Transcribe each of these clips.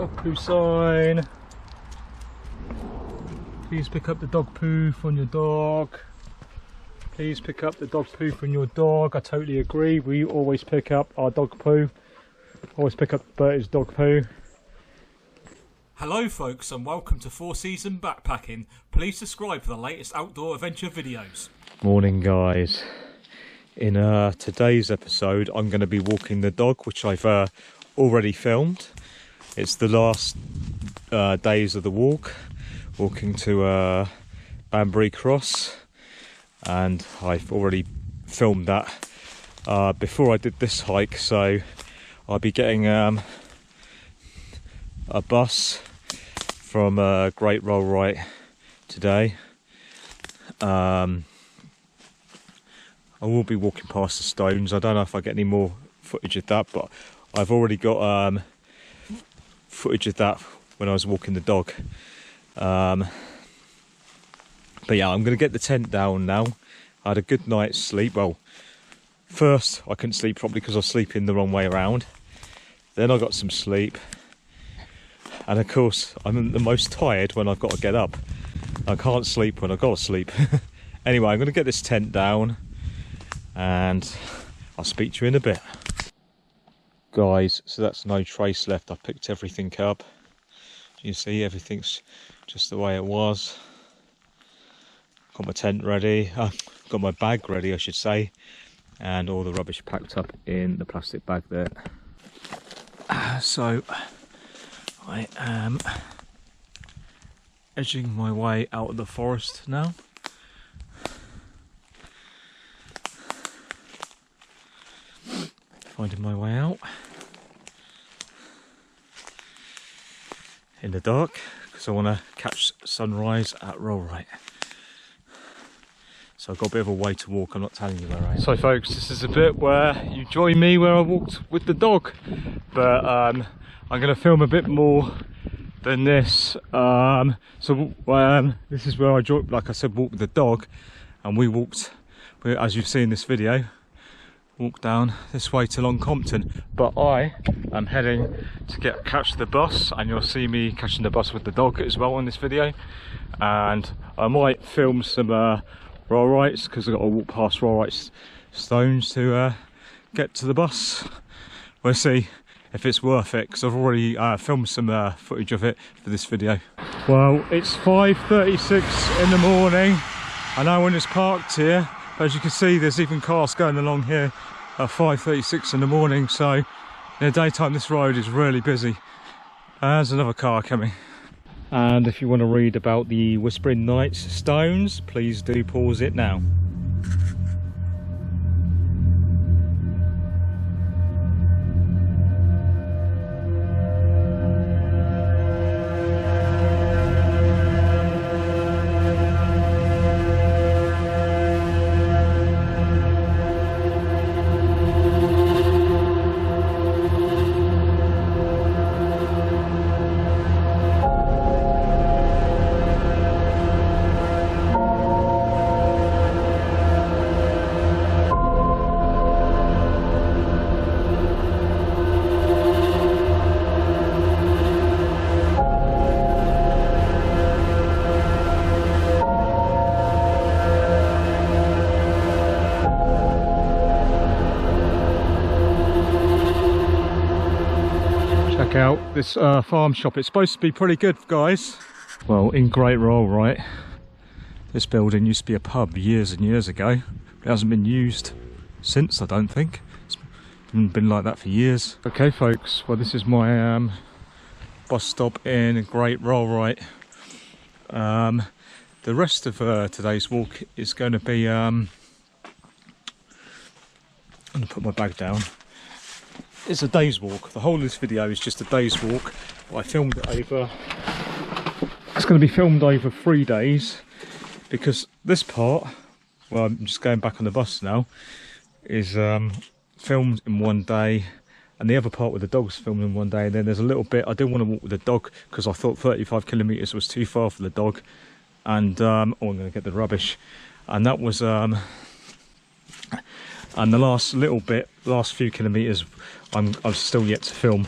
Dog poo sign. Please pick up the dog poo from your dog. Please pick up the dog poo from your dog. I totally agree. We always pick up our dog poo. Always pick up Bertie's dog poo. Hello folks and welcome to 4 Season Backpacking. Please subscribe for the latest outdoor adventure videos. Morning guys. In today's episode I'm going to be walking the dog, which I've already filmed. It's the last days of the walk, walking to Banbury Cross, and I've already filmed that before I did this hike, so I'll be getting a bus from Great Rollright today. I will be walking past the stones. I don't know if I get any more footage of that, but I've already got footage of that when I was walking the dog. But yeah, I'm going to get the tent down now. I had a good night's sleep. Well, first I couldn't sleep properly because I was sleeping the wrong way around. Then I got some sleep. And of course, I'm the most tired when I've got to get up. I can't sleep when I've got to sleep. Anyway, I'm going to get this tent down and I'll speak to you in a bit. Guys, so that's no trace left. I've picked everything up. You see, everything's just the way it was. Got my tent ready. Got my bag ready, I should say. And all the rubbish packed up in the plastic bag there. So I am edging my way out of the forest now. Finding my way out in the dark because I want to catch sunrise at Rollright. So I've got a bit of a way to walk. I'm not telling you where I am. So folks, this is a bit where you join me where I walked with the dog, but I'm going to film a bit more than this. This is where I joined, like I said, walked with the dog, and we walked, as you've seen in this video, walk down this way to Long Compton. But I am heading to catch the bus, and you'll see me catching the bus with the dog as well in this video. And I might film some Rollrights because I've got to walk past Rollright Stones to get to the bus. We'll see if it's worth it because I've already filmed some footage of it for this video. Well, it's 5:36 in the morning and no one is parked here. As you can see, there's even cars going along here at 5:36 in the morning, so in the daytime this road is really busy. There's another car coming. And if you want to read about the Whispering Knights stones, please do pause it now. Out this farm shop. It's supposed to be pretty good, guys. Well, in Great Rollright, this building used to be a pub years and years ago. It hasn't been used since, I don't think. It's been like that for years. Okay folks, well this is my bus stop in Great Rollright. The rest of today's walk is going to be I'm going to put my bag down. It's a day's walk. The whole of this video is just a day's walk. I filmed it over, it's going to be filmed over 3 days because this part, well I'm just going back on the bus now, is filmed in 1 day, and the other part with the dog's filmed in 1 day. And then there's a little bit I didn't want to walk with the dog because I thought 35 kilometres was too far for the dog, and I'm going to get the rubbish, and that was and the last little bit, last few kilometres I'm still yet to film.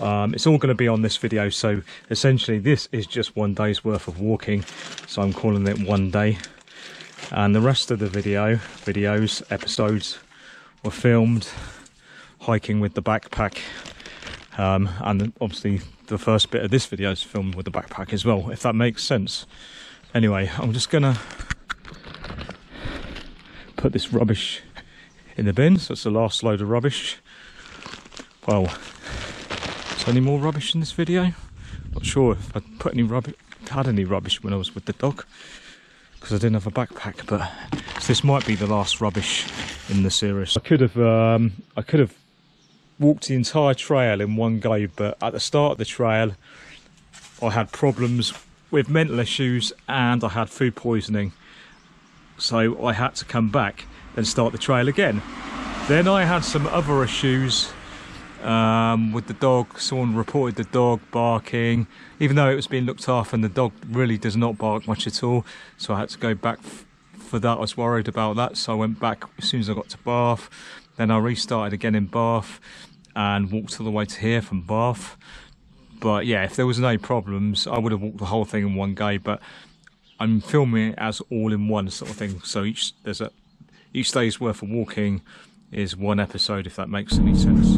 but it's all going to be on this video. So essentially this is just 1 day's worth of walking, so I'm calling it 1 day, and the rest of the episodes were filmed hiking with the backpack, and obviously the first bit of this video is filmed with the backpack as well, if that makes sense. Anyway, I'm just gonna put this rubbish in the bin, so it's the last load of rubbish. Well, is there any more rubbish in this video? Not sure if I had any rubbish when I was with the dog, because I didn't have a backpack, but so this might be the last rubbish in the series. I could have walked the entire trail in 1 go, but at the start of the trail I had problems with mental issues and I had food poisoning, so I had to come back and start the trail again. Then I had some other issues with the dog. Someone reported the dog barking, even though it was being looked after, and the dog really does not bark much at all, so I had to go back for that. I was worried about that, so I went back as soon as I got to Bath. Then I restarted again in Bath and walked all the way to here from Bath. But yeah, if there was no problems I would have walked the whole thing in 1 go, but I'm filming it as all in one sort of thing, so each day's worth of walking is 1 episode, if that makes any sense.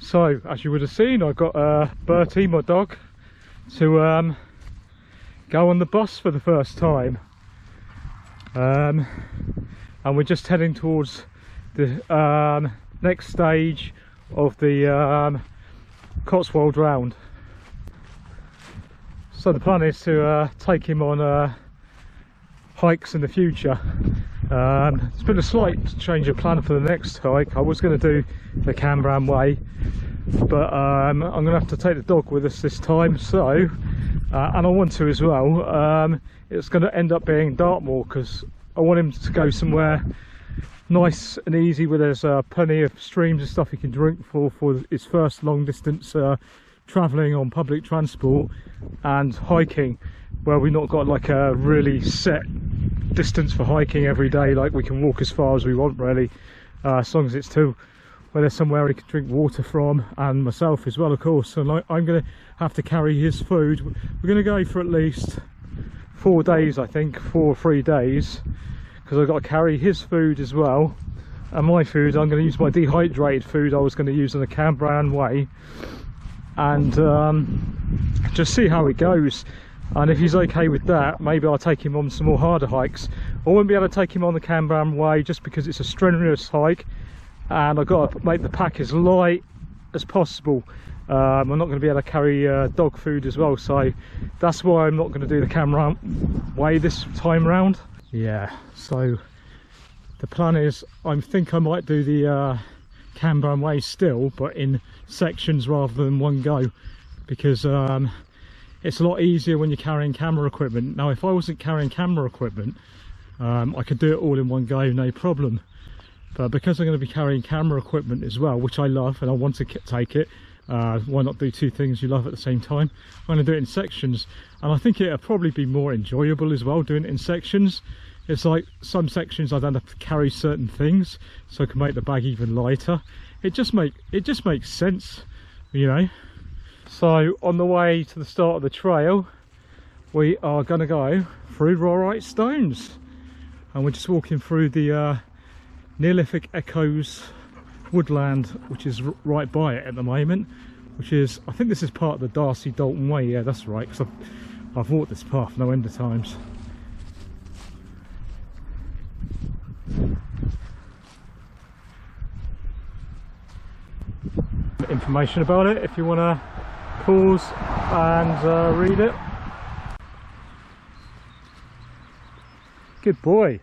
So, as you would have seen, I got Bertie, my dog, to go on the bus for the first time, and we're just heading towards the next stage of the Cotswold round. So the plan is to take him on hikes in the future. It's been a slight change of plan for the next hike. I was going to do the Macmillan Way, but I'm going to have to take the dog with us this time, so and I want to as well. It's going to end up being Dartmoor, because I want him to go somewhere nice and easy where there's plenty of streams and stuff he can drink for his first long distance travelling on public transport and hiking, where we've not got like a really set distance for hiking every day. Like, we can walk as far as we want really, as long as it's to where there's somewhere he can drink water from, and myself as well, of course. So like, I'm going to have to carry his food. We're going to go for at least 4 days, I think, 4 or 3 days, because I've got to carry his food as well, and my food. I'm going to use my dehydrated food I was going to use on the Macmillan Way, and just see how it goes. And if he's okay with that, maybe I'll take him on some more harder hikes. I won't be able to take him on the Macmillan Way just because it's a strenuous hike, and I've got to make the pack as light as possible. I'm not going to be able to carry dog food as well, so that's why I'm not going to do the Macmillan Way this time round. Yeah, so the plan is, I think I might do the Macmillan Way still, but in sections rather than 1 go, because it's a lot easier when you're carrying camera equipment. Now, if I wasn't carrying camera equipment, I could do it all in 1 go, no problem. But because I'm going to be carrying camera equipment as well, which I love and I want to take it, why not do 2 things you love at the same time? I'm going to do it in sections, and I think it'll probably be more enjoyable as well doing it in sections. It's like some sections I don't have to carry certain things, so I can make the bag even lighter. It just makes sense, you know. So on the way to the start of the trail, we are going to go through Rollright Stones, and we're just walking through the Neolithic Echoes woodland, which is right by it at the moment, which is, I think this is part of the Dalton Way. Yeah, that's right, because I've walked this path no end of times. information about it if you want to pause and read it. Good boy.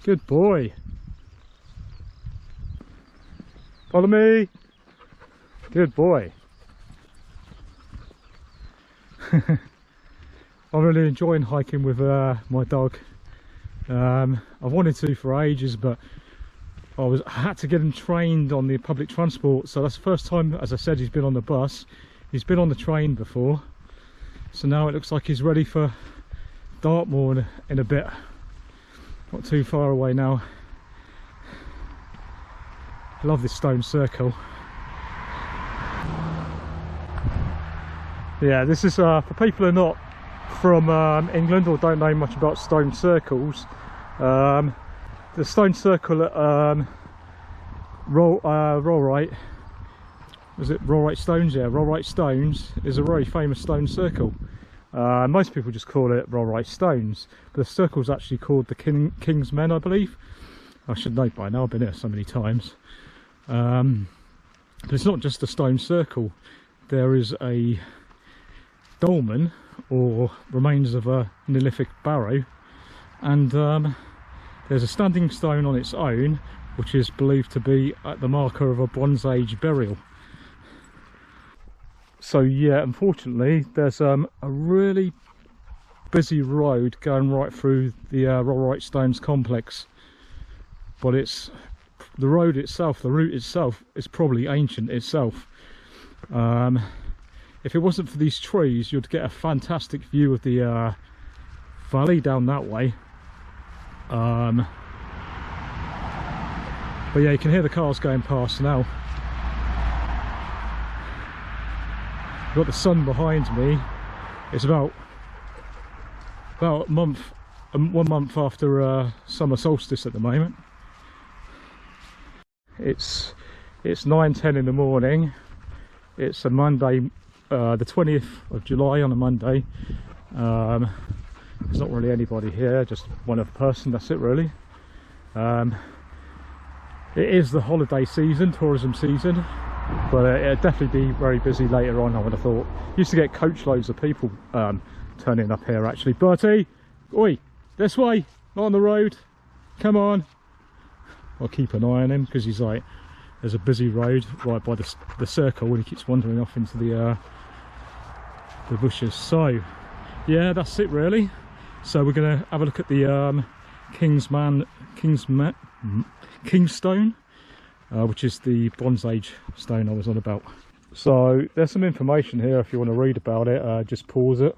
Good boy. Follow me. Good boy. I'm really enjoying hiking with my dog. I've wanted to for ages, but I had to get him trained on the public transport, so that's the first time, as I said, he's been on the bus. He's been on the train before, so now it looks like he's ready for Dartmoor in a bit. Not too far away now. I love this stone circle. Yeah, this is for people who are not from England or don't know much about stone circles. The stone circle at Rollright, was it Rollright Stones? Yeah, Rollright Stones is a very famous stone circle. Most people just call it Rollright Stones, but the circle's actually called the King's Men, I believe. I should know by now, I've been here so many times. But it's not just a stone circle. There is a dolmen, or remains of a Neolithic barrow, and there's a standing stone on its own which is believed to be at the marker of a Bronze Age burial. So yeah, unfortunately there's a really busy road going right through the Rollright Stones complex, but the road itself, the route itself, is probably ancient itself. If it wasn't for these trees, you'd get a fantastic view of the valley down that way. But yeah, you can hear the cars going past now. I've got the sun behind me. It's about a month, 1 month after summer solstice at the moment. It's 9:10 in the morning. It's a Monday, the 20th of July, on a Monday. There's not really anybody here, just one other person, that's it really. It is the holiday season, tourism season, but it'll definitely be very busy later on, I would have thought. Used to get coach loads of people turning up here actually. Bertie, oi, this way, not on the road, come on. I'll keep an eye on him because he's like, there's a busy road right by the circle and he keeps wandering off into the bushes. So yeah, that's it really. So we're going to have a look at the King's Stone, which is the Bronze Age stone I was on about. So there's some information here if you want to read about it. Just pause it.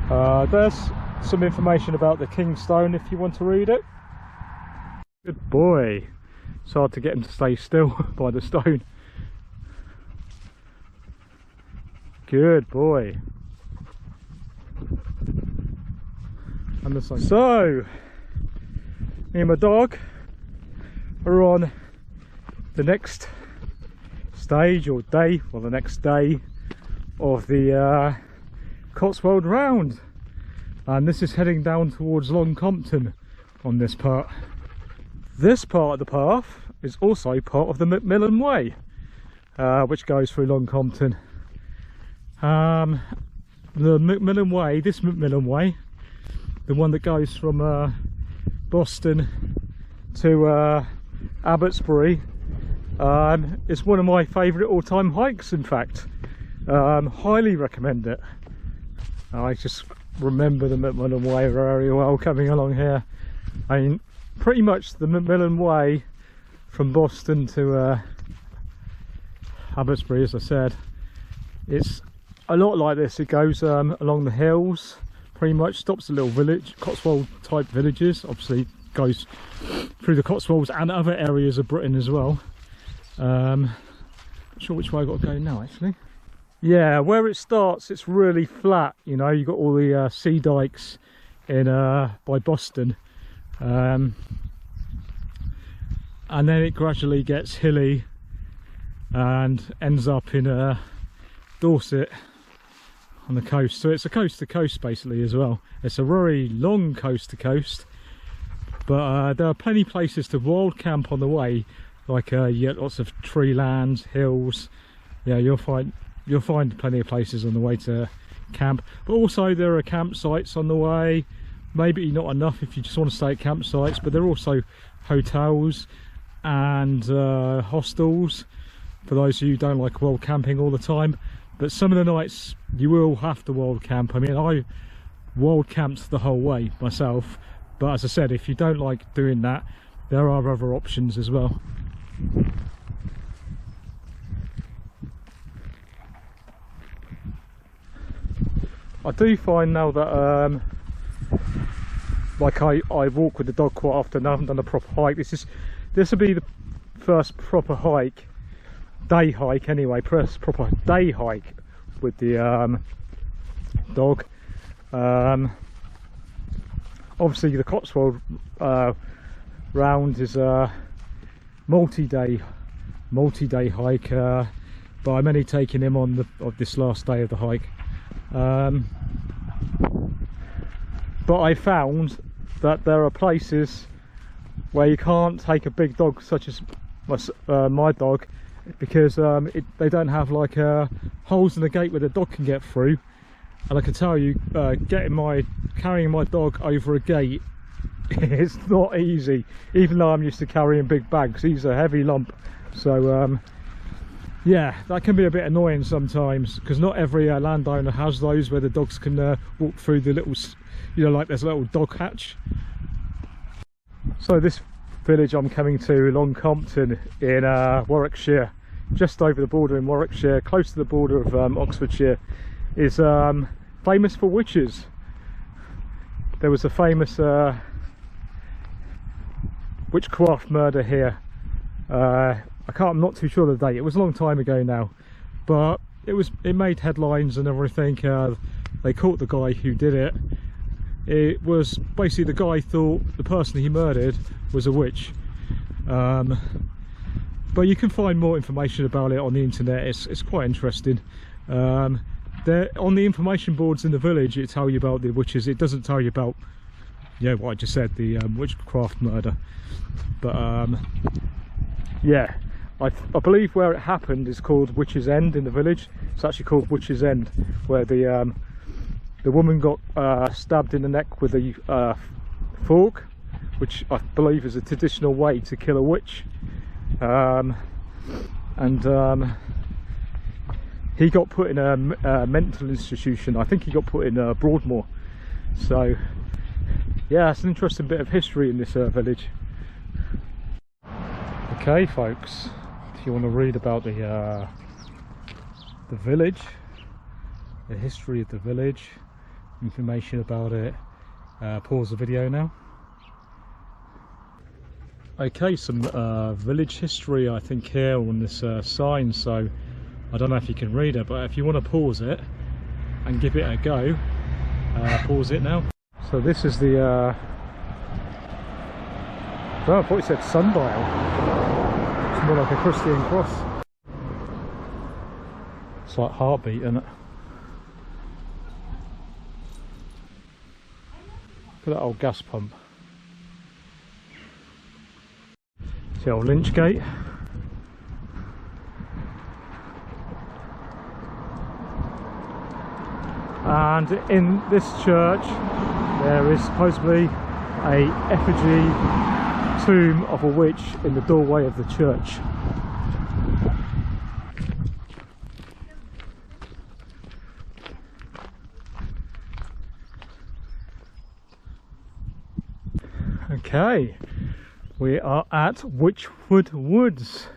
There's some information about the King's Stone if you want to read it. Good boy. It's hard to get him to stay still by the stone. Good boy. And the same. So me and my dog are on the next stage or day, well, the next day of the Cotswold round, and this is heading down towards Long Compton on this part. This part of the path is also part of the Macmillan Way, which goes through Long Compton. The Macmillan Way, this Macmillan Way, the one that goes from Boston to Abbotsbury, is one of my favourite all-time hikes, in fact. Highly recommend it. I just remember the Macmillan Way very well coming along here. I mean, pretty much the Macmillan Way from Boston to Abbotsbury, as I said, it's a lot like this. It goes along the hills, pretty much stops at little village, Cotswold type villages, obviously goes through the Cotswolds and other areas of Britain as well. Not sure which way I've got to go now actually. Yeah, where it starts it's really flat, you know, you've got all the sea dikes in by Boston, and then it gradually gets hilly and ends up in Dorset on the coast. So it's a coast to coast basically as well. It's a very long coast to coast, but there are plenty of places to wild camp on the way. Like you get lots of tree lands, hills. Yeah, you'll find plenty of places on the way to camp. But also there are campsites on the way. Maybe not enough if you just want to stay at campsites, but there are also hotels and hostels for those of you who don't like wild camping all the time. But some of the nights you will have to wild camp. I mean, I wild camped the whole way myself, but as I said, if you don't like doing that, there are other options as well. I do find now that like I walk with the dog quite often. I haven't done a proper hike. This will be the first proper hike, day hike anyway, proper day hike with the dog. Obviously the Cotswold round is a multi-day hike, but I'm only taking him on this last day of the hike. But I found that there are places where you can't take a big dog such as my dog, because they don't have like holes in the gate where the dog can get through. And I can tell you, carrying my dog over a gate, it's not easy, even though I'm used to carrying big bags. He's a heavy lump, so yeah, that can be a bit annoying sometimes, because not every landowner has those where the dogs can walk through the little, you know, like there's a little dog hatch. So this village I'm coming to, Long Compton in Warwickshire, just over the border in Warwickshire, close to the border of Oxfordshire, is famous for witches. There was a famous witchcraft murder here. I'm not too sure of the date. It was a long time ago now, but it made headlines and everything. They caught the guy who did it. It was basically the guy thought the person he murdered was a witch. But you can find more information about it on the internet. It's quite interesting. On the information boards in the village, it tells you about the witches. It doesn't tell you about, yeah, what I just said, the witchcraft murder. But yeah, I believe where it happened is called Witch's End in the village. It's actually called Witch's End, where the woman got stabbed in the neck with a fork, which I believe is a traditional way to kill a witch. He got put in a mental institution. I think he got put in Broadmoor. So yeah, it's an interesting bit of history in this village. Okay folks, if you want to read about the village, the history of the village, information about it, pause the video now. Okay, some village history I think here on this sign, so I don't know if you can read it, but if you want to pause it and give it a go, pause it now. So this is the oh, I thought it said sundial. It's more like a Christian cross. It's like heartbeat, isn't it? Look at that old gas pump. It's the old lynch gate. And in this church there is supposedly a effigy tomb of a witch in the doorway of the church. Okay, we are at Whichford Woods,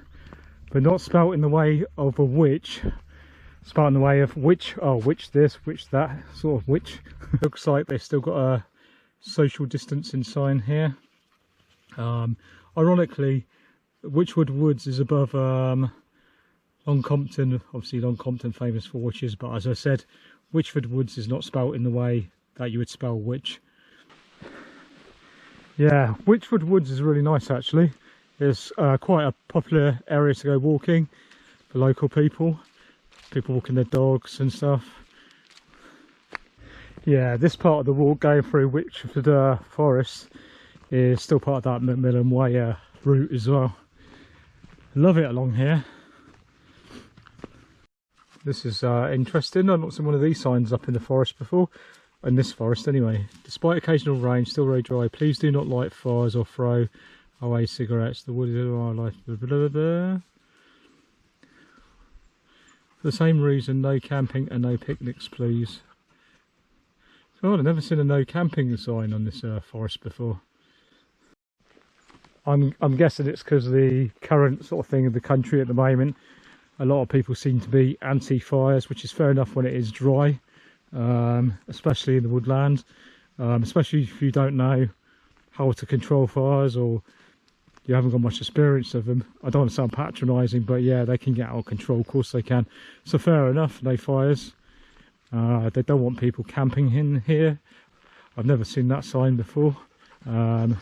but not spelt in the way of a witch, spelt in the way of witch, oh, witch this, witch that, sort of witch. Looks like they've still got a social distancing sign here. Ironically, Whichford Woods is above Long Compton. Obviously Long Compton famous for witches, but as I said, Whichford Woods is not spelt in the way that you would spell witch. Yeah, Whichford Woods is really nice actually. It's quite a popular area to go walking for local people walking their dogs and stuff. Yeah, this part of the walk going through Whichford Forest is still part of that Macmillan Way route as well. Love it along here. This is interesting. I've not seen one of these signs up in the forest before. In this forest anyway. Despite occasional rain, still very dry. Please do not light fires or throw away cigarettes. The wood is wildlife. Blah, blah, blah. For the same reason, no camping and no picnics, please. God, I've never seen a no camping sign on this forest before. I'm guessing it's because of the current sort of thing of the country at the moment. A lot of people seem to be anti-fires, which is fair enough when it is dry, especially in the woodland, especially if you don't know how to control fires or you haven't got much experience of them. I don't want to sound patronising, but yeah, they can get out of control, of course they can. So fair enough, no fires. They don't want people camping in here. I've never seen that sign before. I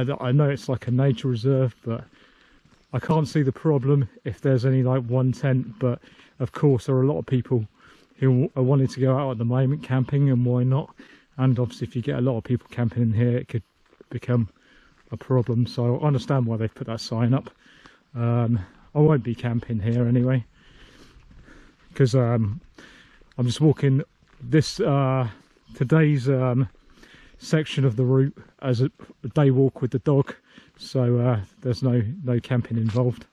know it's like a nature reserve, but I can't see the problem if there's only like one tent. But of course there are a lot of people who are wanting to go out at the moment camping, and why not? And obviously if you get a lot of people camping in here, it could become a problem. So I understand why they've put that sign up. I won't be camping here anyway, because I'm just walking this today's section of the route as a day walk with the dog, so there's no camping involved.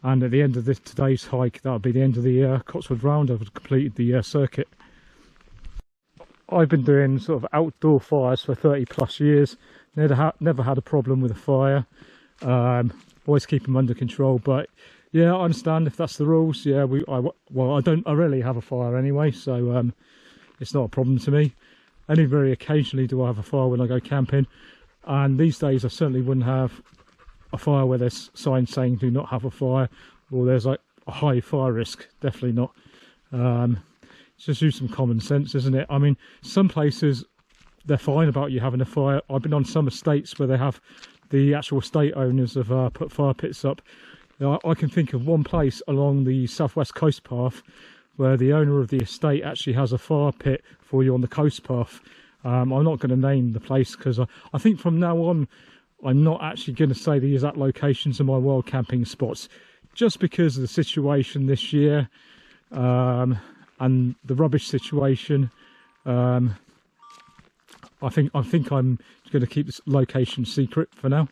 And at the end of today's hike, that'll be the end of the Cotswold round. I've completed the circuit. I've been doing sort of outdoor fires for 30 plus years. Never had a problem with a fire. Always keep them under control. But yeah, I understand if that's the rules. Yeah, I rarely have a fire anyway, so it's not a problem to me. Only very occasionally do I have a fire when I go camping, and these days I certainly wouldn't have a fire where there's signs saying do not have a fire, or there's like a high fire risk. Definitely not. Just use some common sense, isn't it? I mean, some places they're fine about you having a fire. I've been on some estates where they have the actual estate owners have put fire pits up. I can think of one place along the southwest coast path where the owner of the estate actually has a fire pit for you on the coast path. I'm not going to name the place because I think from now on I'm not actually going to say the exact locations of my wild camping spots, just because of the situation this year and the rubbish situation. I think I'm going to keep this location secret for now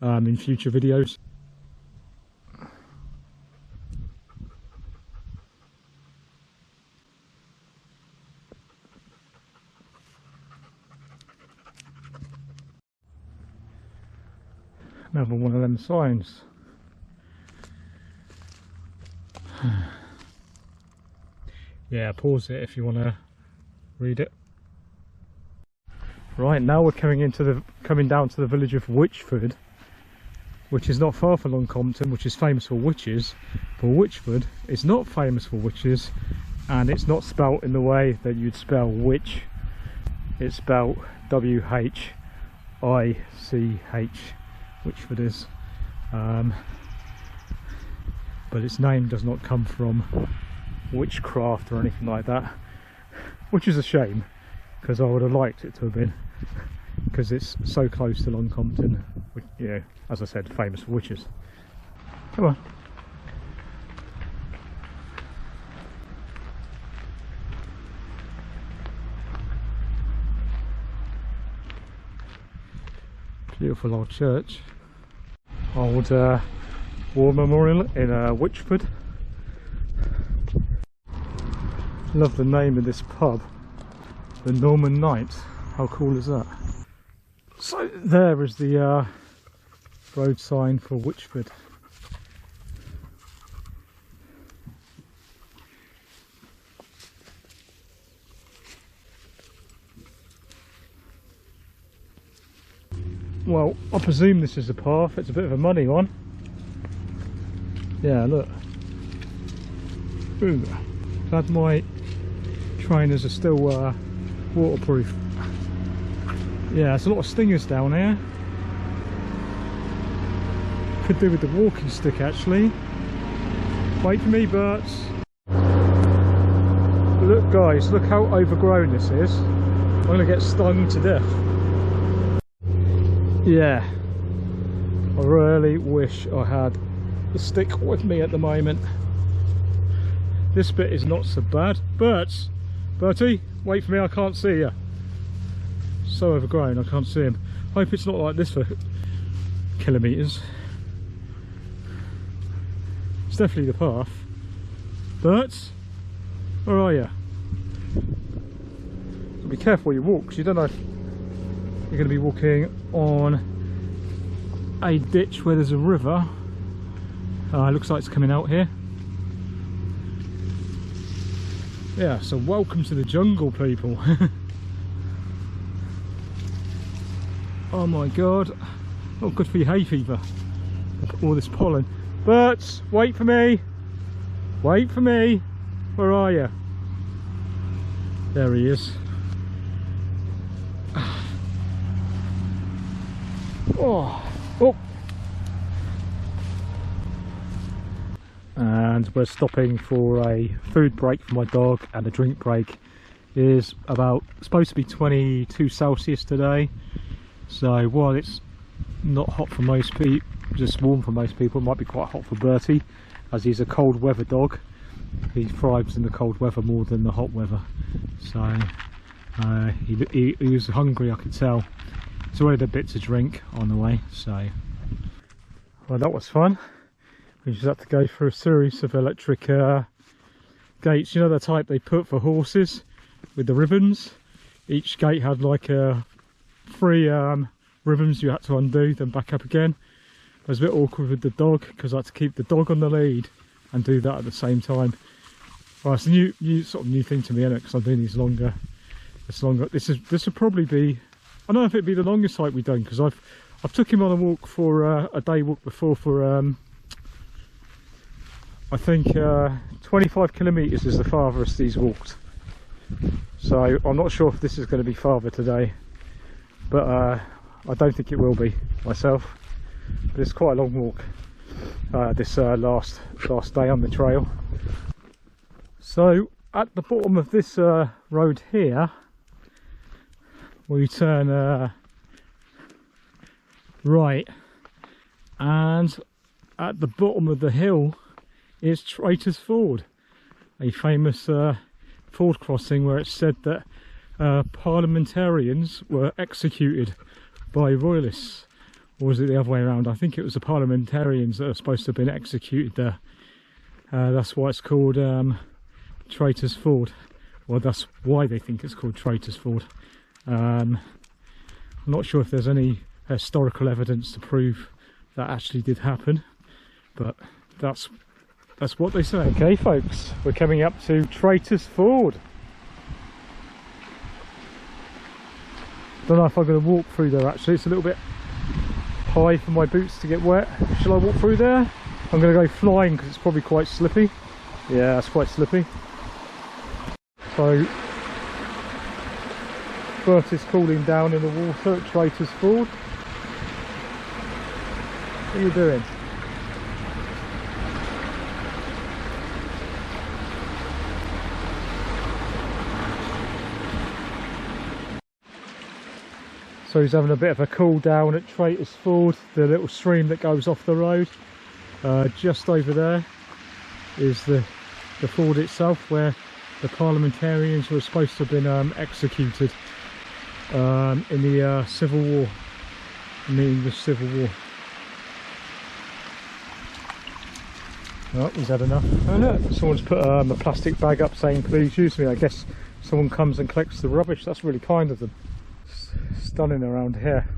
in future videos. Another one of them signs. Yeah, pause it if you want to read it. Right, now we're coming down to the village of Whichford, which is not far from Long Compton, which is famous for witches. But Whichford is not famous for witches, and it's not spelt in the way that you'd spell witch. It's spelt W-H-I-C-H. Whichford is, but its name does not come from witchcraft or anything like that, which is a shame, because I would have liked it to have been, because it's so close to Long Compton, which, you know, as I said, famous for witches. Come on. Beautiful old church. Old war memorial in Whichford. Love the name of this pub, the Norman Knights. How cool is that? So there is the road sign for Whichford. Well, I presume this is a path. It's a bit of a muddy one. Yeah, look. Ooh, glad my trainers are still waterproof. Yeah, there's a lot of stingers down here. Could do with the walking stick actually. Wait for me, birds. Look Guys, look how overgrown this is. I'm gonna get stung to death. Yeah, I really wish I had the stick with me at the moment. This bit is not so bad, but Bertie, wait for me, I can't see you. So overgrown, I can't see him. Hope it's not like this for kilometres. It's definitely the path, but where are you? So be careful where you walk, because you don't know if you're going to be walking on a ditch where there's a river. It looks like it's coming out here. Yeah, so welcome to the jungle, people. Oh my god, not good for your hay fever, all this pollen. But wait for me, wait for me, where are you? There he is. Oh, oh. And we're stopping for a food break for my dog, and a drink break. It is about supposed to be 22 Celsius today. So while it's not hot for most people, just warm for most people, it might be quite hot for Bertie, as he's a cold weather dog. He thrives in the cold weather more than the hot weather. So he was hungry, I could tell. He's already had a bit to drink on the way. So, well, that was fun. We just had to go through a series of electric gates. You know the type they put for horses with the ribbons? Each gate had like a 3 ribbons you had to undo, then back up again. It was a bit awkward with the dog because I had to keep the dog on the lead and do that at the same time. Well, it's a new thing to me, isn't it? Because I'm doing these longer. It's longer. This would probably be, I don't know if it'd be the longest hike we've done, because I've took him on a walk for a day walk before for I think 25 kilometres is the farthest he's walked. So I'm not sure if this is going to be farther today, but I don't think it will be myself. But it's quite a long walk this last day on the trail. So at the bottom of this road here, we turn right, and at the bottom of the hill is Traitors Ford, a famous ford crossing where it's said that parliamentarians were executed by royalists. Or was it the other way around? I think it was the parliamentarians that are supposed to have been executed there. That's why it's called Traitors Ford. Well, that's why they think it's called Traitors Ford. I'm not sure if there's any historical evidence to prove that actually did happen, but that's what they say. Okay folks, we're coming up to Traitors Ford. Don't know if I'm going to walk through there actually, it's a little bit high for my boots to get wet. Shall I walk through there? I'm going to go flying because it's probably quite slippy. Yeah, it's quite slippy. So Bert is cooling down in the water at Traitors Ford. What are you doing? So he's having a bit of a cool down at Traitors Ford, the little stream that goes off the road. Just over there is the ford itself, where the parliamentarians were supposed to have been executed in the Civil War, in the English Civil War. Oh, he's had enough. Oh look, someone's put a plastic bag up saying please use me. I guess someone comes and collects the rubbish. That's really kind of them. Stunning around here.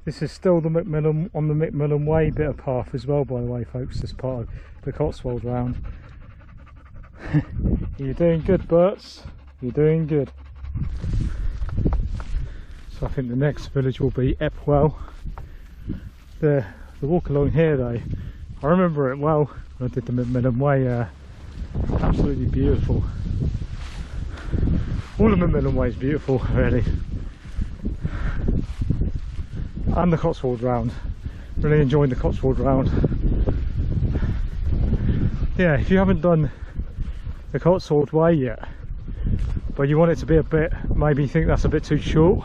This is still the Macmillan, on the Macmillan Way bit of path as well, by the way folks, this part of the Cotswold round. You're doing good, Berts, you're doing good. So I think the next village will be Epwell. The walk along here though, I remember it well when I did the Macmillan Way. Absolutely beautiful. All of Macmillan Way is beautiful really. And the Cotswold round, really enjoying the Cotswold round. Yeah, if you haven't done the Cotswold Way yet, but you want it to be a bit, maybe you think that's a bit too short,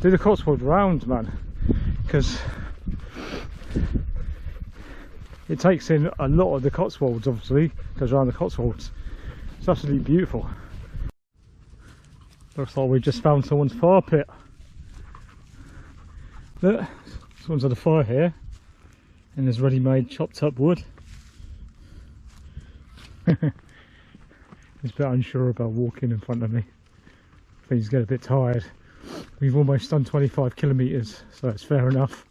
do the Cotswold round, man, because it takes in a lot of the Cotswolds. Obviously goes around the Cotswolds. It's absolutely beautiful. Looks like we just found someone's fire pit. Look, someone's had a fire here and there's ready-made chopped up wood. He's a bit unsure about walking in front of me. I think he's getting a bit tired. We've almost done 25 kilometres, so it's fair enough.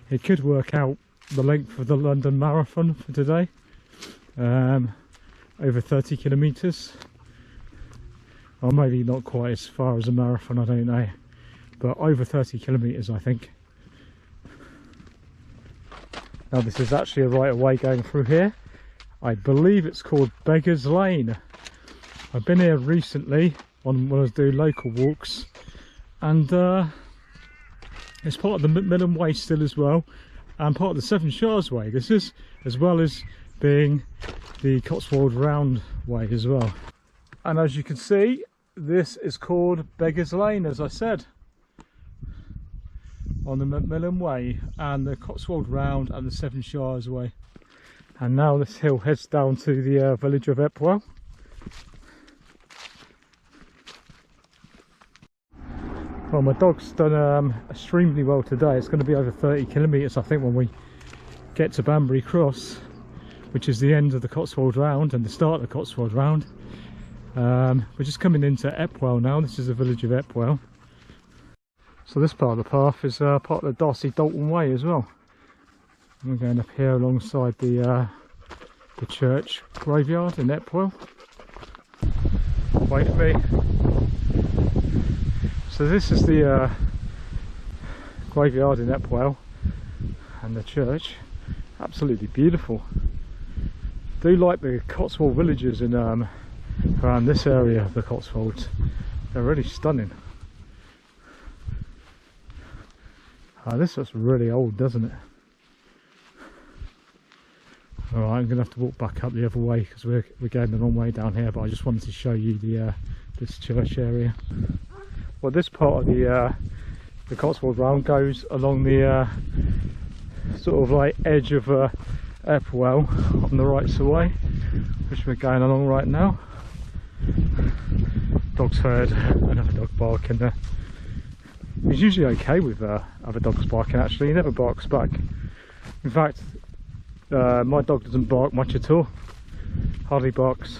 It could work out the length of the London Marathon for today. Over 30 kilometres. Or maybe not quite as far as a marathon, I don't know. But over 30 kilometres, I think. Now this is actually a right of way going through here. I believe it's called Beggar's Lane. I've been here recently when I was doing local walks, and it's part of the Macmillan Way still as well, and part of the Seven Shires Way. This is, as well as being the Cotswold Round Way as well. And as you can see, this is called Beggar's Lane, as I said, on the Macmillan Way and the Cotswold Round and the Seven Shires Way. And now this hill heads down to the village of Epwell. Well, my dog's done extremely well today. It's going to be over 30 kilometres, I think, when we get to Banbury Cross, which is the end of the Cotswold Round and the start of the Cotswold Round. We're just coming into Epwell now. This is the village of Epwell. So this part of the path is part of the Darcy-Dalton Way as well. And we're going up here alongside the church graveyard in Epwell. Wait for me. So this is the graveyard in Epwell and the church. Absolutely beautiful. Do like the Cotswold villages in around this area of the Cotswolds. They're really stunning. This looks really old, doesn't it? Alright, I'm going to have to walk back up the other way because we're going the wrong way down here, but I just wanted to show you the this church area. Well, this part of the Cotswold Round goes along the sort of like edge of Epwell on the right side way, which we're going along right now. Dog's heard another dog barking there. He's usually okay with other dogs barking, actually. He never barks back. In fact, my dog doesn't bark much at all. Hardly barks.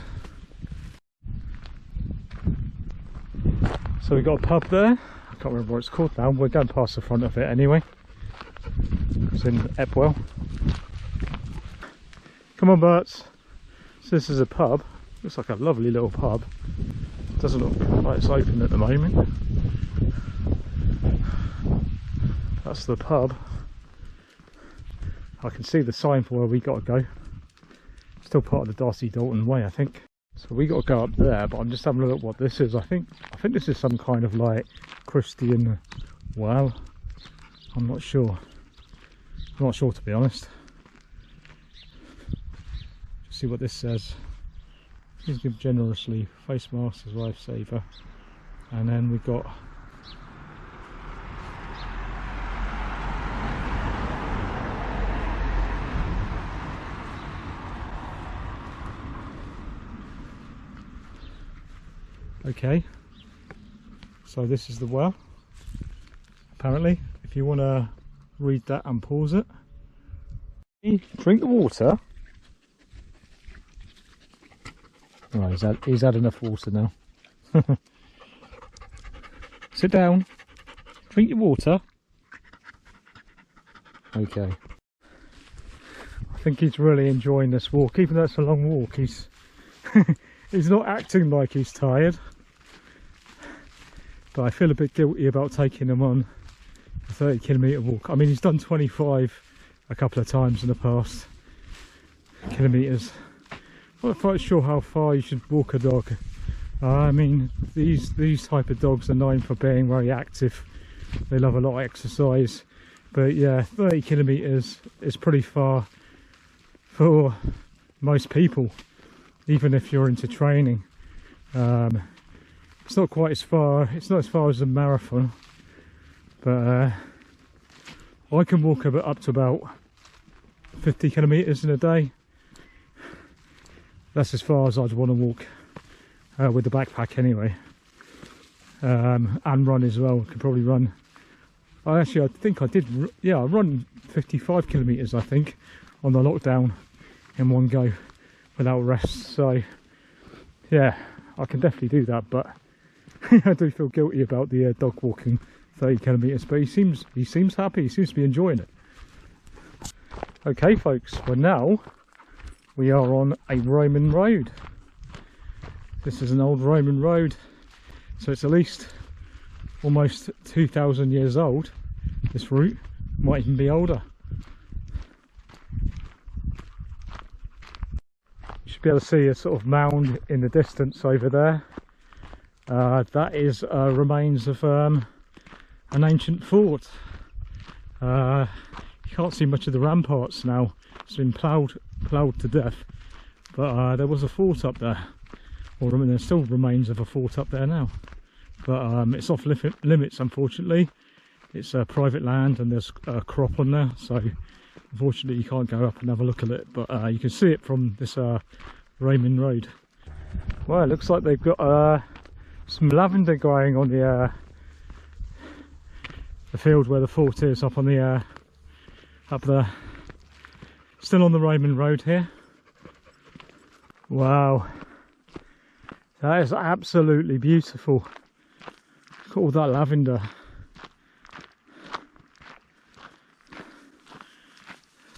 So we've got a pub there. I can't remember what it's called now. We're going past the front of it anyway. It's in Epwell. Come on, Berts. So this is a pub. Looks like a lovely little pub. Doesn't look like it's open at the moment. That's the pub. I can see the sign for where we got to go. Still part of the Darcy-Dalton Way, I think. So we got to go up there, but I'm just having a look what this is. I think this is some kind of like Christian well. I'm not sure. I'm not sure, to be honest. Just see what this says. Please give generously. Face masks as lifesaver. And then we've got okay, so this is the well, apparently. If you want to read that and pause it. Drink the water. Right, he's had enough water now. Sit down, drink your water. Okay. I think he's really enjoying this walk, even though it's a long walk. He's he's not acting like he's tired. But I feel a bit guilty about taking him on a 30 kilometre walk. I mean, he's done 25 a couple of times in the past kilometres. I'm not quite sure how far you should walk a dog. I mean, these type of dogs are known for being very active. They love a lot of exercise. But yeah, 30 kilometres is pretty far for most people. even if you're into training. It's not quite as far, it's not as far as a marathon, but I can walk up to about 50 kilometres in a day. That's as far as I'd want to walk with the backpack anyway. And run as well. Could probably run. I think I did. Yeah, I run 55 kilometres, I think, on the lockdown in one go without rest. So yeah, I can definitely do that. But I do feel guilty about the dog walking 30 kilometres. But he seems happy. He seems to be enjoying it. Okay, folks. Well, now we are on a Roman road. This is an old Roman road. So it's at least almost 2,000 years old. This route might even be older. You should be able to see a sort of mound in the distance over there. That is remains of an ancient fort. You can't see much of the ramparts now. It's been ploughed to death. But there was a fort up there. Or I mean, there still remains of a fort up there now, but it's off limits, unfortunately. It's private land and there's a crop on there, so unfortunately you can't go up and have a look at it, but you can see it from this Roman road. Well, it looks like they've got some lavender growing on the field where the fort is, up on the up there. Still on the Roman road here. Wow. That is absolutely beautiful. Look at all that lavender.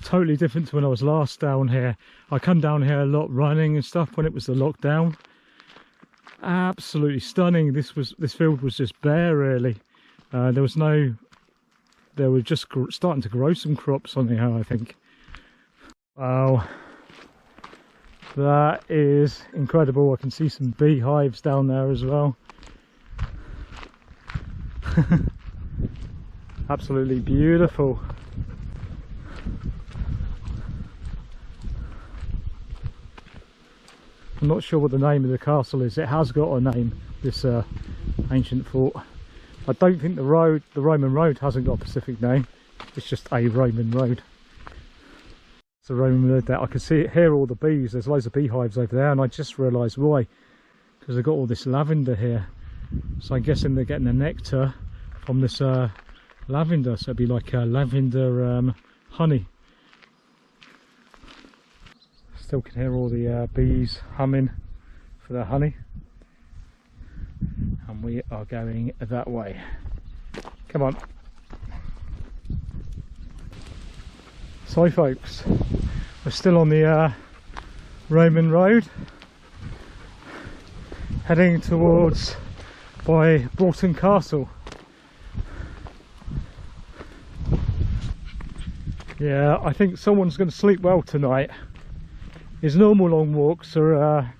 Totally different to when I was last down here. I come down here a lot running and stuff when it was the lockdown. Absolutely stunning. This field was just bare really. They were just starting to grow some crops on here, I think. Wow. That is incredible. I can see some beehives down there as well. Absolutely beautiful. I'm not sure what the name of the castle is. It has got a name, this ancient fort. I don't think the Roman road hasn't got a specific name. It's just a Roman road. The Roman road there. I can see it here, all the bees. There's loads of beehives over there, and I just realised why, because they've got all this lavender here. So I'm guessing they're getting the nectar from this lavender, so it'd be like lavender honey. Still can hear all the bees humming for their honey, and we are going that way. Come on. So folks, we're still on the Roman road, heading towards by Broughton Castle. Yeah, I think someone's going to sleep well tonight. His normal long walks are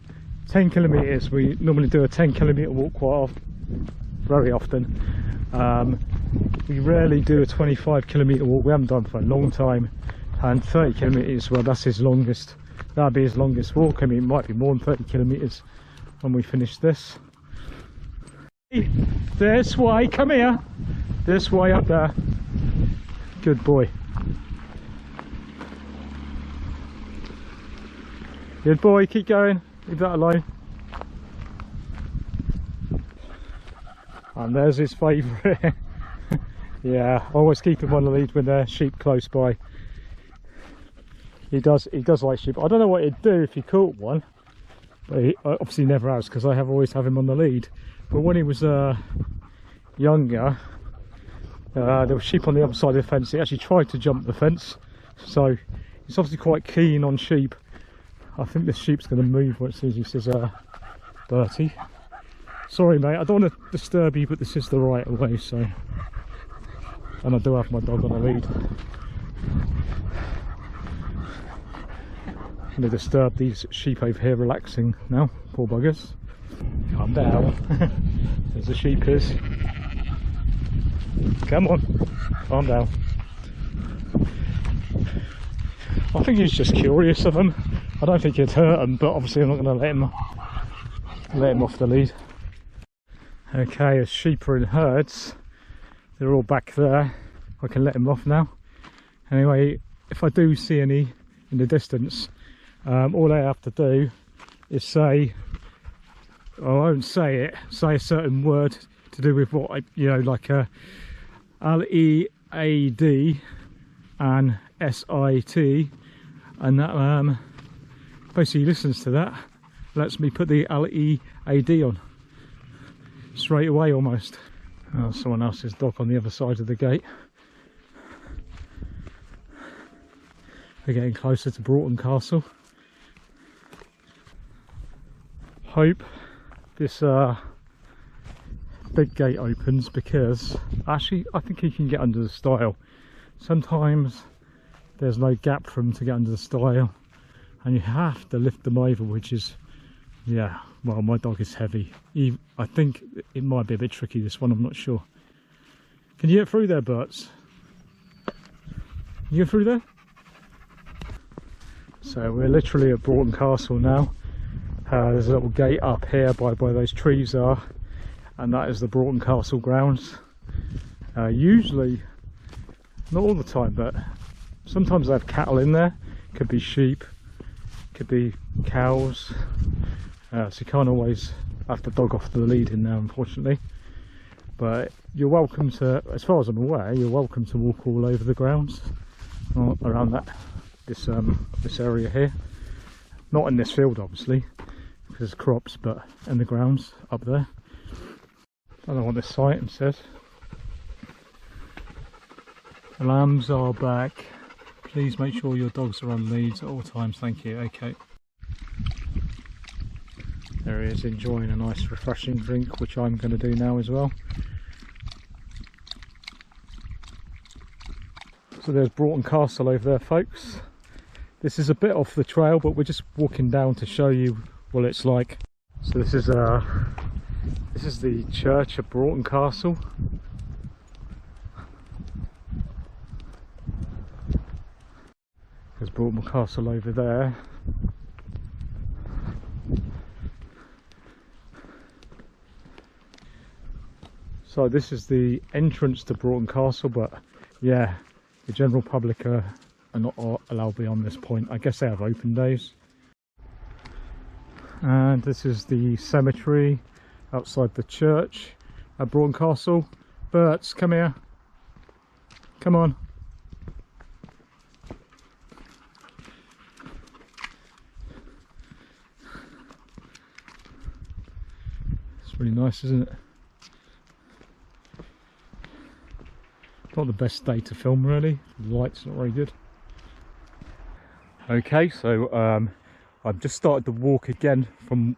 10 kilometres. We normally do a 10-kilometre walk very often. We rarely do a 25-kilometre walk. We haven't done for a long time. And 30 kilometres, well, that's his longest. That'd be his longest walk. I mean, it might be more than 30 kilometres when we finish this. This way, come here. This way up there. Good boy. Good boy, keep going. Leave that alone. And there's his favourite. Yeah, I always keep him on the lead when there's sheep close by. He does like sheep. I don't know what he'd do if he caught one, but he obviously never has, because I always have him on the lead. But when he was younger, there were sheep on the other side of the fence. He actually tried to jump the fence, so he's obviously quite keen on sheep. I think this sheep's going to move as soon as he says Bertie. Sorry mate, I don't want to disturb you, but this is the right of way, so, and I do have my dog on the lead. I'm going to disturb these sheep over here relaxing now, poor buggers. Calm down. There's the sheep is. Come on, calm down. I think he's just curious of them. I don't think it'd hurt him, but obviously I'm not going to let him off the lead. Okay, as sheep are in herds, they're all back there. I can let him off now. Anyway, if I do see any in the distance, all I have to do is say, I won't say it, say a certain word to do with what I, like L-E-A-D and S-I-T, and that basically listens to that, lets me put the L-E-A-D on straight away almost. Oh, someone else's dog on the other side of the gate. We're getting closer to Broughton Castle. Hope this big gate opens, because actually I think he can get under the stile. Sometimes there's no gap for him to get under the stile and you have to lift them over, which is, yeah, well, my dog is heavy. I think it might be a bit tricky, this one, I'm not sure. Can you get through there, Berts? You get through there? So we're literally at Broughton Castle now. There's a little gate up here by those trees are, and that is the Broughton Castle grounds. Usually, not all the time, but sometimes they have cattle in there. Could be sheep, could be cows. So you can't always have the dog off the lead in there, unfortunately. But you're welcome to, as far as I'm aware, you're welcome to walk all over the grounds around this area here. Not in this field, obviously, because there's crops, but in the grounds up there. I don't know what this sign says. The lambs are back. Please make sure your dogs are on leads at all times. Thank you. Okay. There he is, enjoying a nice refreshing drink, which I'm going to do now as well. So there's Broughton Castle over there, folks. This is a bit off the trail, but we're just walking down to show you what it's like. So this is the church of Broughton Castle. There's Broughton Castle over there. So this is the entrance to Broughton Castle, but yeah, the general public are not allowed beyond this point. I guess they have open days. And this is the cemetery outside the church at Broughton Castle. Berts, come here. Come on. It's really nice, isn't it? Not the best day to film, really. The light's not very good. Okay, so I've just started to walk again from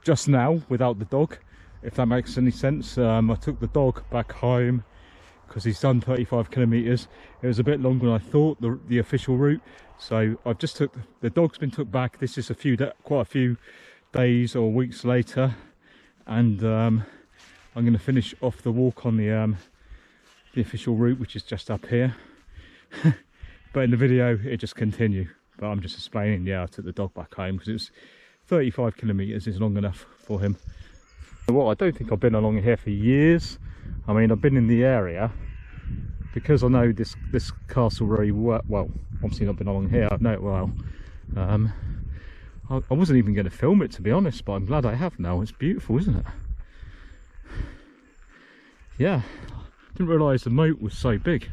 just now without the dog, if that makes any sense. I took the dog back home because he's done 35 kilometers. It was a bit longer than I thought, the official route. So I've just took the dog's been took back. This is quite a few days or weeks later, and I'm going to finish off the walk on the official route, which is just up here. But in the video it just continue, but I'm just explaining, yeah, I took the dog back home because it's 35 kilometers is long enough for him. Well, I don't think I've been along here for years. I mean, I've been in the area because I know this castle very well. Obviously not been along here, I know it well. I wasn't even going to film it, to be honest, but I'm glad I have now. It's beautiful, isn't it? Yeah, didn't realise the moat was so big,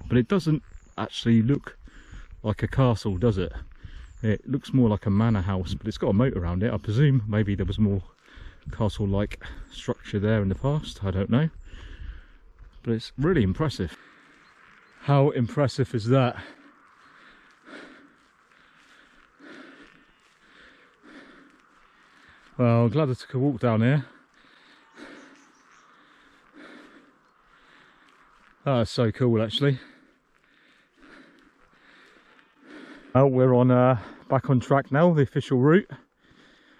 but it doesn't actually look like a castle, does it? It looks more like a manor house, but it's got a moat around it. I presume maybe there was more castle-like structure there in the past, I don't know, but it's really impressive. How impressive is that? Well, glad I took a walk down here. That is so cool, actually. Well, we're on back on track now, the official route.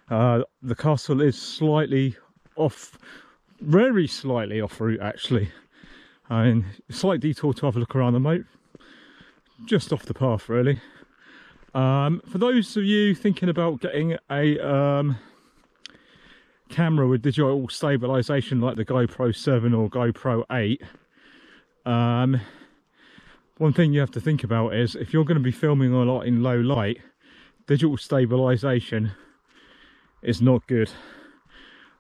The castle is slightly off, very slightly off route, actually. I mean, a slight detour to have a look around the moat, just off the path, really. For those of you thinking about getting a camera with digital stabilization like the GoPro 7 or GoPro 8, one thing you have to think about is if you're going to be filming a lot in low light, digital stabilization is not good.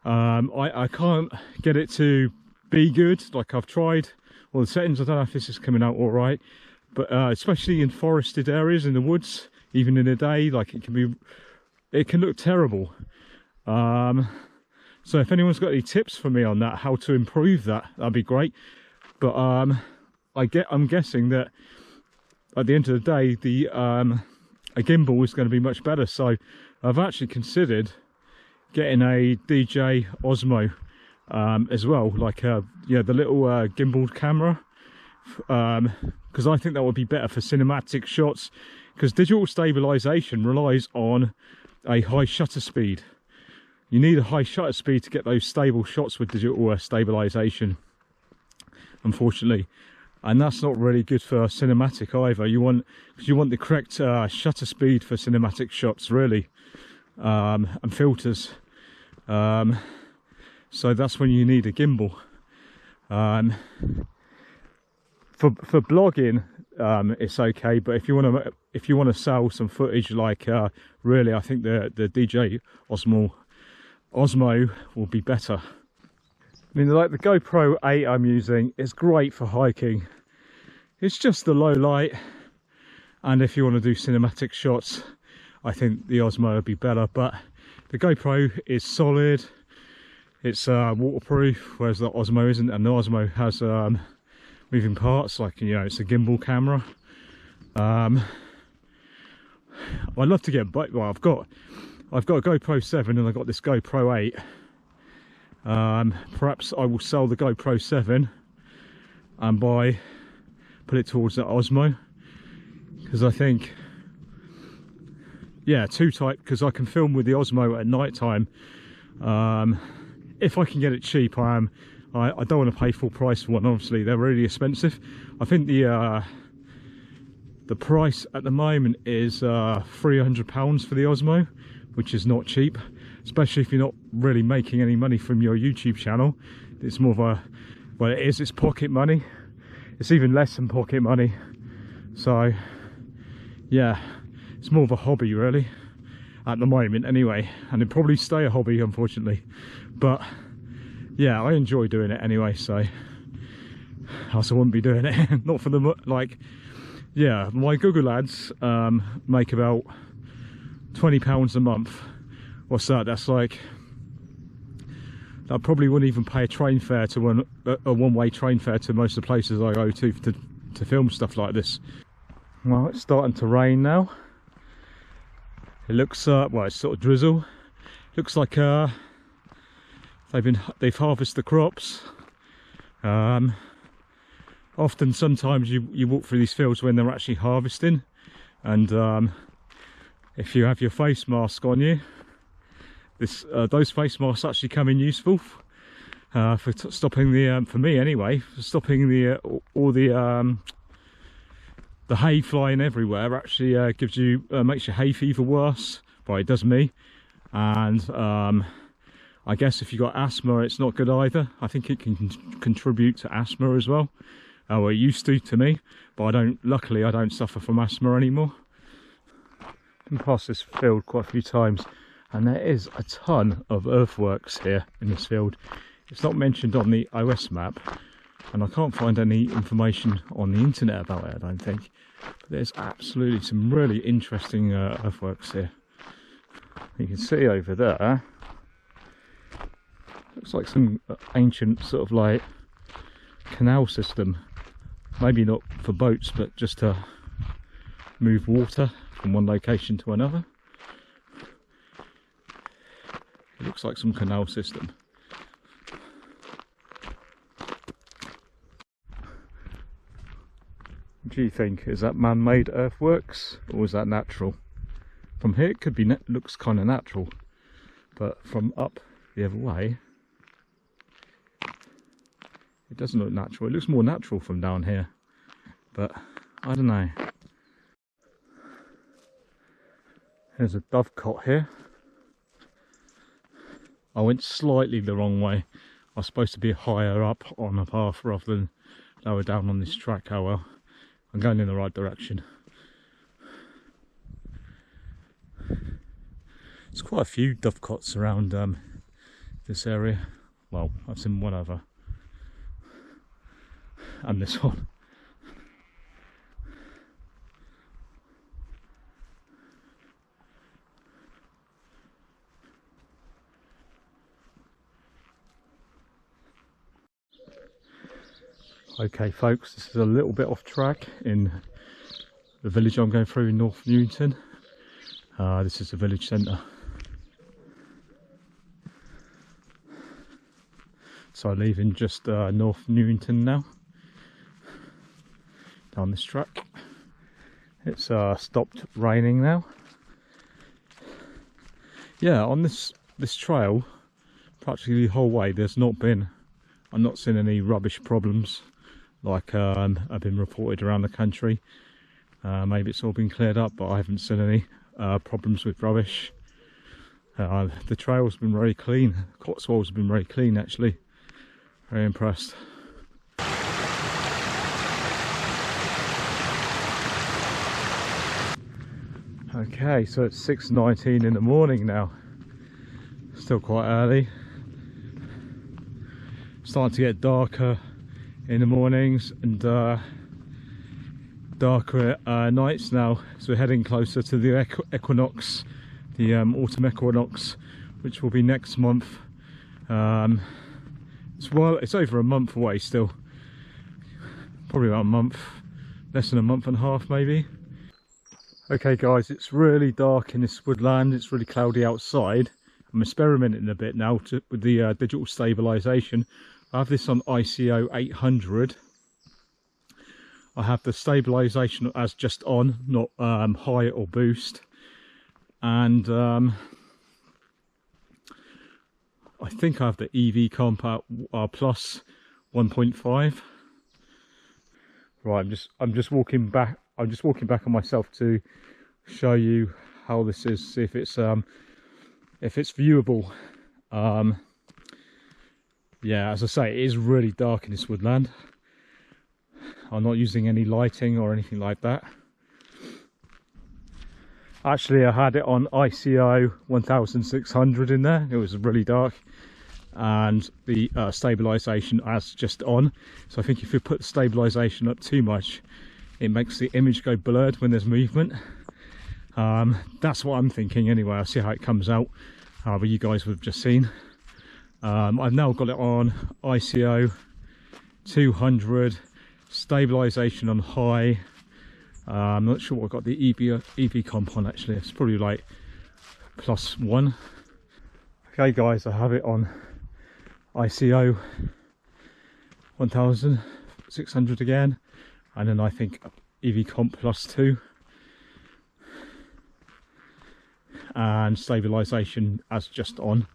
I can't get it to be good. Like, I've tried all the settings. I don't know if this is coming out all right, but especially in forested areas in the woods, even in the day, like it can look terrible. So if anyone's got any tips for me on that, how to improve that, that'd be great. But I'm guessing that at the end of the day, a gimbal is going to be much better. So I've actually considered getting a DJ Osmo as well, like yeah, the little gimbal camera, because I think that would be better for cinematic shots, because digital stabilization relies on a high shutter speed. You need a high shutter speed to get those stable shots with digital stabilization, unfortunately, and that's not really good for cinematic either. You want the correct shutter speed for cinematic shots, really, and filters. So that's when you need a gimbal. For blogging, it's okay, but if you want to sell some footage, like really, I think the DJ Osmo will be better. I mean, like the GoPro 8 I'm using is great for hiking. It's just the low light, and if you want to do cinematic shots, I think the Osmo would be better. But the GoPro is solid, it's waterproof, whereas the Osmo isn't, and the Osmo has moving parts, like, you know, it's a gimbal camera. I'd love to get, well, I've got a GoPro 7 and I've got this GoPro 8. Perhaps I will sell the GoPro 7 and put it towards the Osmo, because I think, yeah, because I can film with the Osmo at night time. If I can get it cheap, I don't want to pay full price for one. Obviously, they're really expensive. I think the price at the moment is £300 for the Osmo, which is not cheap, especially if you're not really making any money from your YouTube channel. It's more of a, well, it's pocket money. It's even less than pocket money. So yeah, it's more of a hobby, really, at the moment anyway, and it'll probably stay a hobby, unfortunately. But yeah, I enjoy doing it anyway, so else I wouldn't be doing it. Not for the, like, yeah, my Google ads make about £20 a month. What's that? That's like, I probably wouldn't even pay a train fare to a one-way train fare to most of the places I go to film stuff like this. Well, it's starting to rain now. It looks well, it's sort of drizzle. Looks like they've harvested the crops. Often, sometimes you walk through these fields when they're actually harvesting, and if you have your face mask on you, those face masks actually come in useful for stopping the, for me anyway, for stopping all the hay flying everywhere. Actually gives you, makes your hay fever worse. Well, it does me. And I guess if you've got asthma, it's not good either. I think it can contribute to asthma as well. Well, it used to me, but luckily I don't suffer from asthma anymore. I've been past this field quite a few times, and there is a ton of earthworks here in this field. It's not mentioned on the OS map, and I can't find any information on the internet about it, I don't think. But there's absolutely some really interesting earthworks here. You can see over there, looks like some ancient sort of like canal system. Maybe not for boats, but just to move water from one location to another. It looks like some canal system. What do you think? Is that man-made earthworks, or is that natural? From here it could be, looks kind of natural, but from up the other way it doesn't look natural. It looks more natural from down here, but I don't know. There's a dovecot here. I went slightly the wrong way. I was supposed to be higher up on a path rather than lower down on this track. Oh well, I'm going in the right direction. There's quite a few dovecots around this area. Well, I've seen one other. And this one. Okay folks, this is a little bit off track in the village I'm going through in North Newington. This is the village centre. So I'm leaving just North Newington now, down this track. It's stopped raining now. Yeah, on this trail, practically the whole way, I've not seen any rubbish problems like have been reported around the country. Maybe it's all been cleared up, but I haven't seen any problems with rubbish. The trail's been very clean. Cotswold's been very clean actually. Very impressed. Okay, so it's 6:19 in the morning now. Still quite early. Starting to get darker in the mornings and darker at nights now. So we're heading closer to the equinox, the autumn equinox, which will be next month. It's over a month away still. Probably about a month, less than a month and a half maybe. Okay guys, it's really dark in this woodland. It's really cloudy outside. I'm experimenting a bit now with the digital stabilisation. I have this on ICO 800. I have the stabilisation as just on, not high or boost. And I think I have the EV comp at plus 1.5. Right, I'm just walking back. I'm just walking back on myself to show you how this is. See if it's viewable. Yeah, as I say, it is really dark in this woodland. I'm not using any lighting or anything like that. Actually, I had it on ICO 1600 in there. It was really dark, and the stabilisation as just on. So I think if you put the stabilisation up too much, it makes the image go blurred when there's movement. That's what I'm thinking anyway. I'll see how it comes out, but you guys would have just seen. I've now got it on ICO 200, stabilisation on high. I'm not sure what I've got the EV comp on actually. It's probably like +1. Okay guys, I have it on ICO 1600 again, and then I think EV comp +2, and stabilisation as just on.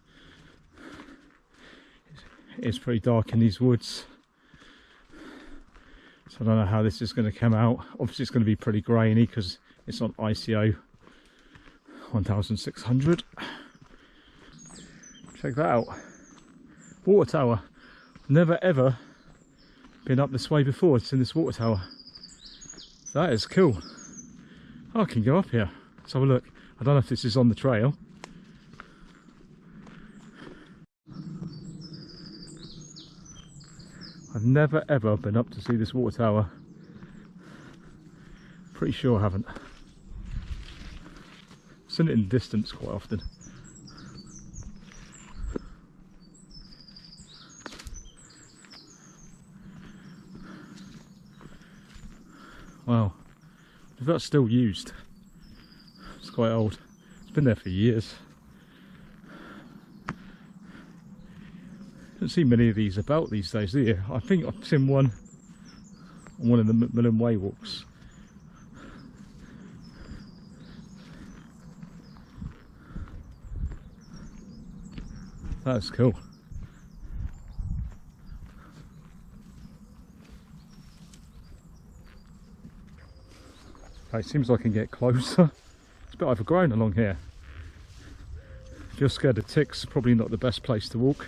It's pretty dark in these woods, so I don't know how this is going to come out. Obviously it's going to be pretty grainy because it's on ICO 1600. Check that out. Water tower. Never ever been up this way before. It's in this water tower. That is cool. Oh, I can go up here. Let's have a look. I don't know if this is on the trail. I've never ever been up to see this water tower. Pretty sure I haven't. Seen it in the distance quite often. Wow, if that's still used, it's quite old. It's been there for years. Don't see many of these about these days, do you? I think I've seen one on one of the Macmillan Way walks. That's cool. Okay, it seems like I can get closer. It's a bit overgrown along here. If you're scared of ticks, probably not the best place to walk.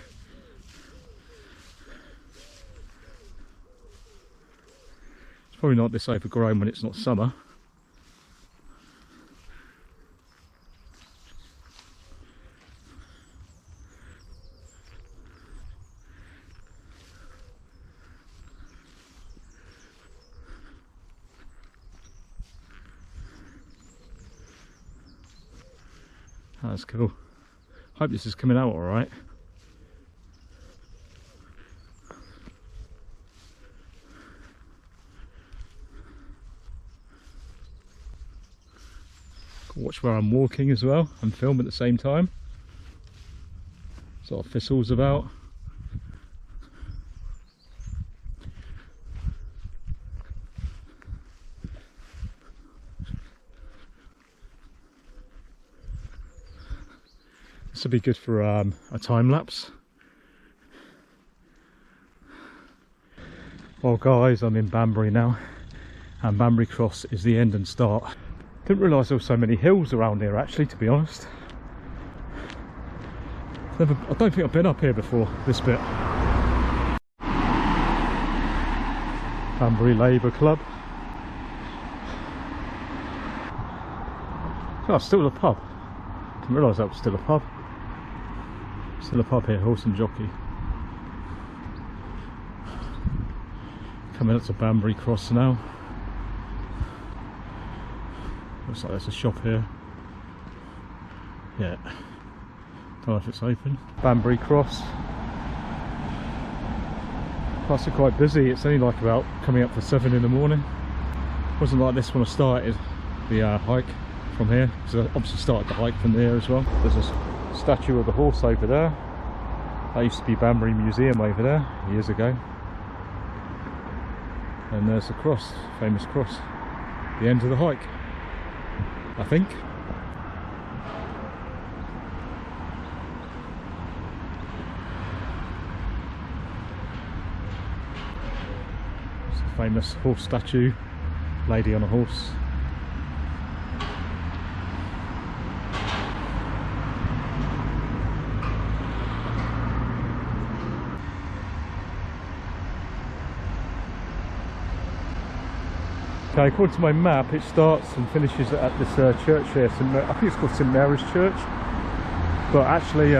It's probably not this overgrown when it's not summer. That's cool. Hope this is coming out all right. Watch where I'm walking as well and film at the same time. Sort of thistles about. This would be good for a time lapse. Well guys, I'm in Banbury now, and Banbury Cross is the end and start. Didn't realise there were so many hills around here actually, to be honest. I don't think I've been up here before, this bit. Banbury Labour Club. Oh, still a pub. Didn't realise that was still a pub. Still a pub here, horse and jockey. Coming up to Banbury Cross now. Looks like there's a shop here. Yeah. Don't know if it's open. Banbury Cross. Plus are quite busy. It's only like about coming up for 7 in the morning. Wasn't like this when I started the hike from here, because I obviously started the hike from there as well. There's a statue of the horse over there. That used to be Banbury Museum over there years ago. And there's the cross, famous cross. The end of the hike, I think. It's a famous horse statue, lady on a horse. Okay, according to my map, it starts and finishes at this church here. I think it's called St. Mary's Church. But actually,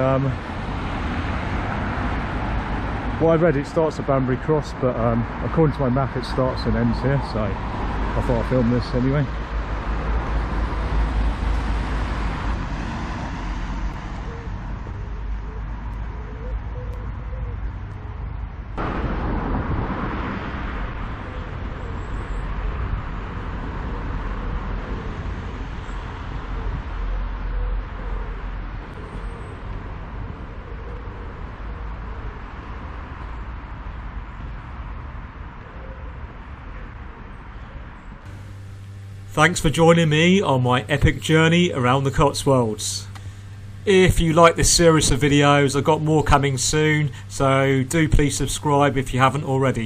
what I read, it starts at Banbury Cross, but according to my map, it starts and ends here. So I thought I'd film this anyway. Thanks for joining me on my epic journey around the Cotswolds. If you like this series of videos, I've got more coming soon, so do please subscribe if you haven't already.